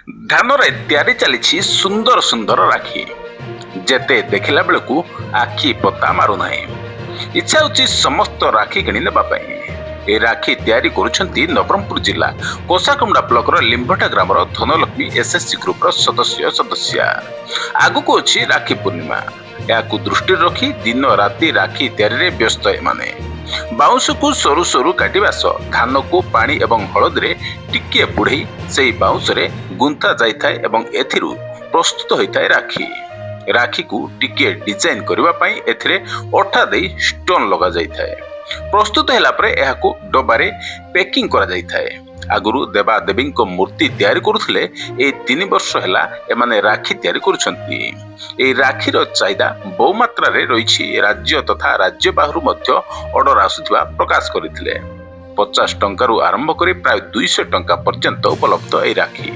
ଧାନରେ ତିଆରି ଚାଲିଛି ସୁନ୍ଦର ସୁନ୍ଦର ରାକ୍ଷୀ। ଯେତେ ଦେଖିଲା ବେଳକୁ ଆଖି ପତା ମାରୁନାହିଁ। ଇଚ୍ଛା ହେଉଛି ସମସ୍ତ ରାକ୍ଷୀ କିଣି ନେବା ପାଇଁ। ଏ ରାକ୍ଷୀ ତିଆରି କରୁଛନ୍ତି ନବରଙ୍ଗପୁର ଜିଲ୍ଲା କୋଷାକମୁଣ୍ଡା ବ୍ଲକର ଲିମ୍ବଟା ଗ୍ରାମର ଧନଲକ୍ଷ୍ମୀ ଏସ୍ଏସ୍ସି ଗ୍ରୁପର ସଦସ୍ୟା। ଆଗକୁ ଅଛି ରାକ୍ଷୀ ପୂର୍ଣ୍ଣିମା। ଏହାକୁ ଦୃଷ୍ଟିରେ ରଖି ଦିନ ରାତି ରାକ୍ଷୀ ତିଆରିରେ ବ୍ୟସ୍ତ ଏମାନେ। ବାଉଁଶକୁ ସରୁ ସରୁ କାଟିବା ସହ ଧାନକୁ ପାଣି ଏବଂ ହଳଦୀରେ ଟିକିଏ ବୁଢ଼େଇ ସେହି ବାଉଁଶରେ ଗୁନ୍ଥା ଯାଇଥାଏ ଏବଂ ଏଥିରୁ ପ୍ରସ୍ତୁତ ହୋଇଥାଏ ରାକ୍ଷୀ। ରାକ୍ଷୀକୁ ଟିକିଏ ଡିଜାଇନ କରିବା ପାଇଁ ଏଥିରେ ଅଠା ଦେଇ ଷ୍ଟୋନ ଲଗାଯାଇଥାଏ। ପ୍ରସ୍ତୁତ ହେଲା ପରେ ଏହାକୁ ଡବାରେ ପ୍ୟାକିଂ କରାଯାଇଥାଏ। ଆଗରୁ ଦେବାଦେବୀଙ୍କ ମୂର୍ତ୍ତି ତିଆରି କରୁଥିଲେ। ଏଇ 3 ବର୍ଷ ହେଲା ଏମାନେ ରାକ୍ଷୀ ତିଆରି କରୁଛନ୍ତି। ଏହି ରାକ୍ଷୀର ଚାହିଦା ବହୁ ମାତ୍ରାରେ ରହିଛି। ରାଜ୍ୟ ତଥା ରାଜ୍ୟ ବାହାରୁ ମଧ୍ୟ ଅର୍ଡର ଆସୁଥିବା ପ୍ରକାଶ କରିଥିଲେ। 50 ଟଙ୍କାରୁ ଆରମ୍ଭ କରି ପ୍ରାୟ 200 ଟଙ୍କା ପର୍ଯ୍ୟନ୍ତ ଉପଲବ୍ଧ ଏହି ରାକ୍ଷୀ।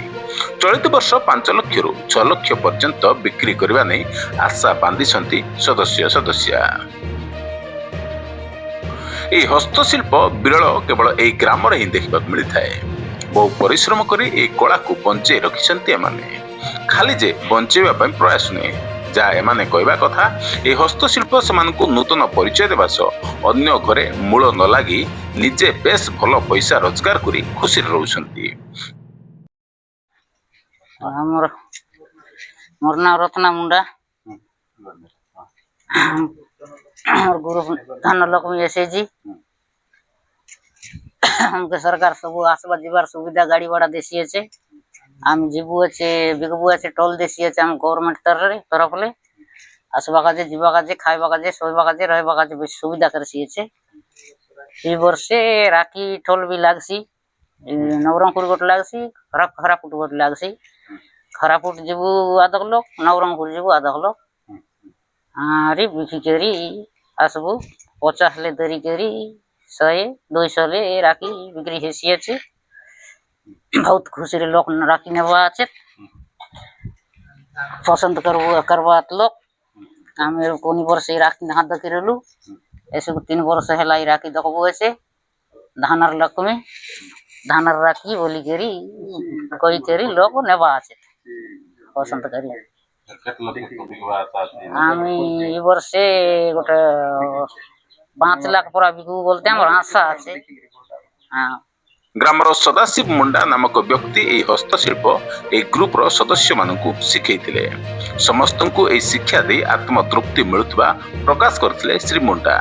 ଚଳିତ ବର୍ଷ 5 ଲକ୍ଷରୁ 6 ଲକ୍ଷ ପର୍ଯ୍ୟନ୍ତ ବିକ୍ରି କରିବା ନେଇ ଆଶା ବାନ୍ଧିଛନ୍ତି ସଦସ୍ୟା। ଏହି ହସ୍ତଶିଳ୍ପ ବିରଳ କେବଳ ଏହି ଗ୍ରାମରେ ହିଁ ଦେଖିବାକୁ ମିଳିଥାଏ। ବହୁ ପରିଶ୍ରମ କରି ଏହି କଳାକୁ ବଞ୍ଚେଇ ରଖିଛନ୍ତି ଏମାନେ। ଖାଲି ଯେ ବଞ୍ଚେଇବା ପାଇଁ ପ୍ରୟାସ ନୁହେଁ, ଯାହା ଏମାନେ କହିବା କଥା, ଏହି ହସ୍ତଶିଳ୍ପ ସେମାନଙ୍କୁ ନୂତନ ପରିଚୟ ଦେବା ସହ ଅନ୍ୟ ଘରେ ମୂଳ ନ ଲାଗି ନିଜେ ବେଶ ଭଲ ପଇସା ରୋଜଗାର କରି ଖୁସିରେ ରହୁଛନ୍ତି। मोर नाम रत्ना मुंडा। गुरु धनलक्ष्मी एसएचजी। हमके सरकार सब आसवा जीवार सुविधा गाड़ी भाड़ा देसी अच्छे। आम जीवु अच्छे बिगबू अच्छे टोल देसी अच्छे। आम गवर्नमेंट तरफ ले आसवा काजे जीवा काजे खाइबा काजे सोइबा काजे रहबा काजे बेस सुविधा करसी अच्छे। ई वर्षे राखी टोल भी लागसी। नवरंगपुर गोट लागसी, खरापुट गोट लागसी। खरापुट जीवु आधक लोक, नवरंगपुर जीवु आधक लोक। आरी बिखी करी आसबु 50 ले दरी करी 100-200 ले राखी बिक्री हेसी अच्छे। बहुत खुशी रे लोक राखी नेबा अच्छे, पसंद करबात लोक। आमे कोनी वर्ष राखी हाथ दकिरलु ऐसे 3 वर्ष हैला राखी दकबु अच्छे। धानर लक्ष्मी धानर राखी बोली करी कोई करी लोक नेबा अच्छे पसंद करी। आमी ई वर्षे गोटे 5 लाख पर बिकू बोलते हमर आशा अच्छे। हाँ। ଗ୍ରାମର ସଦାଶିବ ମୁଣ୍ଡା ନାମକ ବ୍ୟକ୍ତି ଏହି ହସ୍ତଶିଳ୍ପ ଏହି ଗ୍ରୁପର ସଦସ୍ୟମାନଙ୍କୁ ଶିଖେଇଥିଲେ। ସମସ୍ତଙ୍କୁ ଏହି ଶିକ୍ଷା ଦେଇ ଆତ୍ମତୃପ୍ତି ମିଳୁଥିବା ପ୍ରକାଶ କରିଥିଲେ ଶ୍ରୀ ମୁଣ୍ଡା।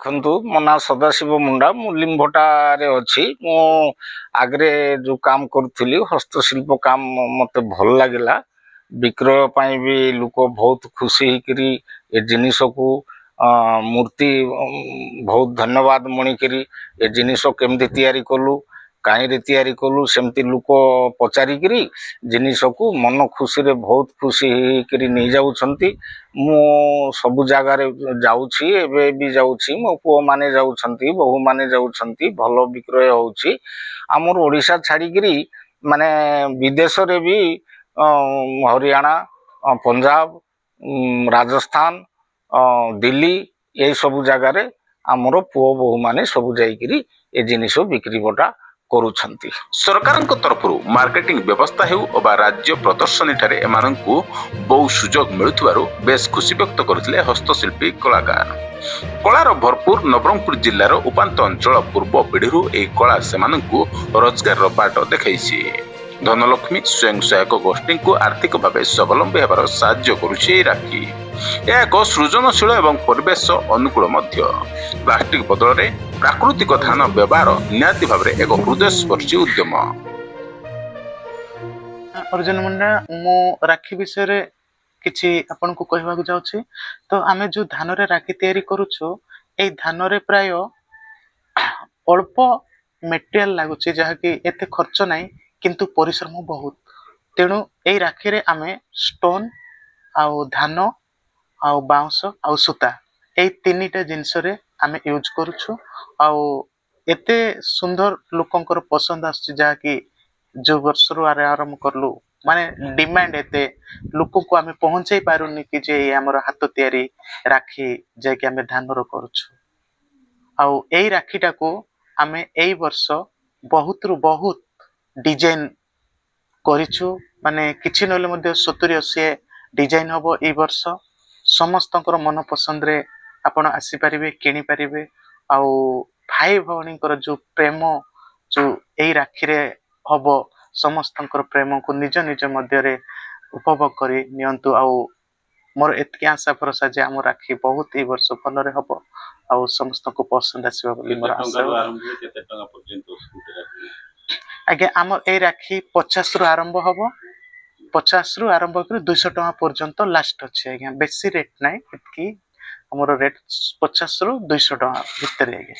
ଦେଖନ୍ତୁ, ମୋ ନାଁ ସଦାଶିବ ମୁଣ୍ଡା। ମୁଁ ଲିମ୍ବଟାରେ ଅଛି। ମୁଁ ଆଗରେ ଯେଉଁ କାମ କରୁଥିଲି ହସ୍ତଶିଳ୍ପ କାମ ମୋତେ ଭଲ ଲାଗିଲା। ବିକ୍ରୟ ପାଇଁ ବି ଲୋକ ବହୁତ ଖୁସି ହେଇକିରି ଏ ଜିନିଷକୁ ମୂର୍ତ୍ତି ବହୁତ ଧନ୍ୟବାଦ ମଣିକିରି ଏ ଜିନିଷ କେମିତି ତିଆରି କଲୁ, କାହିଁରେ ତିଆରି କଲୁ, ସେମିତି ଲୋକ ପଚାରିକିରି ଜିନିଷକୁ ମନ ଖୁସିରେ ବହୁତ ଖୁସି ହେଇକିରି ନେଇଯାଉଛନ୍ତି। ମୁଁ ସବୁ ଜାଗାରେ ଯାଉଛି, ଏବେ ବି ଯାଉଛି, ମୋ ପୁଅମାନେ ଯାଉଛନ୍ତି, ବୋହୂମାନେ ଯାଉଛନ୍ତି, ଭଲ ବିକ୍ରୟ ହେଉଛି। ଆମର ଓଡ଼ିଶା ଛାଡ଼ିକିରି ମାନେ ବିଦେଶରେ ବି ହରିୟାଣା, ପଞ୍ଜାବ, ରାଜସ୍ଥାନ, ଦିଲ୍ଲୀ ଏସବୁ ଜାଗାରେ ଆମର ପୁଅ ବୋହୂମାନେ ସବୁ ଯାଇକିରି ଏ ଜିନିଷ ବିକ୍ରି ବଟା କରୁଛନ୍ତି। ସରକାରଙ୍କ ତରଫରୁ ମାର୍କେଟିଂ ବ୍ୟବସ୍ଥା ହେଉ ଅବା ରାଜ୍ୟ ପ୍ରଦର୍ଶନୀଠାରେ ଏମାନଙ୍କୁ ବହୁ ସୁଯୋଗ ମିଳୁଥିବାରୁ ବେଶ ଖୁସି ବ୍ୟକ୍ତ କରିଥିଲେ ହସ୍ତଶିଳ୍ପୀ କଳାକାର। କଳାର ଭରପୁର ନବରଙ୍ଗପୁର ଜିଲ୍ଲାର ଉପାନ୍ତ ଅଞ୍ଚଳ ପୂର୍ବ ପିଢ଼ିରୁ ଏହି କଳା ସେମାନଙ୍କୁ ରୋଜଗାରର ବାଟ ଦେଖାଇଛି। ଧନଲକ୍ଷ୍ମୀ ସ୍ୱୟଂ ସହାୟକ ଗୋଷ୍ଠୀଙ୍କୁ ଆର୍ଥିକ ଭାବେ ସ୍ୱାବଲମ୍ବୀ ହେବାର ସାହାଯ୍ୟ କରୁଛି ଏହି ରାକ୍ଷୀ। ଏହା ଏକ ସୃଜନଶୀଳ ଏବଂ ପରିବେଶ ଅନୁକୂଳ ମଧ୍ୟ। ପ୍ଲାଷ୍ଟିକ ବଦଳରେ ପ୍ରାକୃତିକ ଧାନ ବ୍ୟବହାର ନିହାତି ଭାବରେ ଏକ ହୃଦୟସ୍ପର୍ଶୀ ଉଦ୍ୟମ। अर्जुन मुंडा मु राखी विषय किछि आपनको कहबाक जाउछि। तो आमे जो धान रे राखी तयारी करूछु, ए धान रे प्राय अल्प मेटेरियल लागुछि, जहा कि एते खर्च नाही किंतु परिश्रम बहुत। तेणु ए राखी रे आमे स्टोन आउ धान आउ बाउंस आउ सूता ए तीनिटा जिंस रे आमे यूज करूछु। आउ एते सुंदर लोकंकर पसंद आछि, जहा कि जो वर्ष रु आरंभ करलु माने डिमांड एते लोक को आमे पहुंचाई पारुनी कि जे हमर हाथ तयारी राखी जे कि आमे धान रो करूछु। आउ एई राखीटा को आमे एई वर्ष बहुत रु बहुत डिजाइन କରିଛୁ ମାନେ କିଛି ନହେଲେ ମଧ୍ୟ 70-80 ଡିଜାଇନ ହବ ଏଇ ବର୍ଷ ସମସ୍ତଙ୍କର ମନ ପସନ୍ଦରେ ଆପଣ ଆସିପାରିବେ କିଣିପାରିବେ ଆଉ ଭାଇ ଭଉଣୀଙ୍କର ଯୋଉ ପ୍ରେମ ଯୋଉ ଏଇ ରାକ୍ଷୀରେ ହବ ସମସ୍ତଙ୍କର ପ୍ରେମକୁ ନିଜ ନିଜ ମଧ୍ୟରେ ଉପଭୋଗ କରି ନିଅନ୍ତୁ ଆଉ ମୋର ଏତିକି ଆଶା ଭରସା ଯେ ଆମ ରାକ୍ଷୀ ବହୁତ ଏଇ ବର୍ଷ ଭଲରେ ହବ ଆଉ ସମସ୍ତଙ୍କୁ ପସନ୍ଦ ଆସିବ ବୋଲି ମୋର ଆଶା ଆଜ୍ଞା ଆମର ଏଇ ରାକ୍ଷୀ 50ରୁ ଆରମ୍ଭ ହବ 50ରୁ ଆରମ୍ଭ କରି 200 ଟଙ୍କା ପର୍ଯ୍ୟନ୍ତ ଲାଷ୍ଟ ଅଛି ଆଜ୍ଞା ବେଶୀ ରେଟ୍ ନାହିଁ ଏତିକି ଆମର ରେଟ୍ 50ରୁ 200 ଟଙ୍କା ଭିତରେ ଆଜ୍ଞା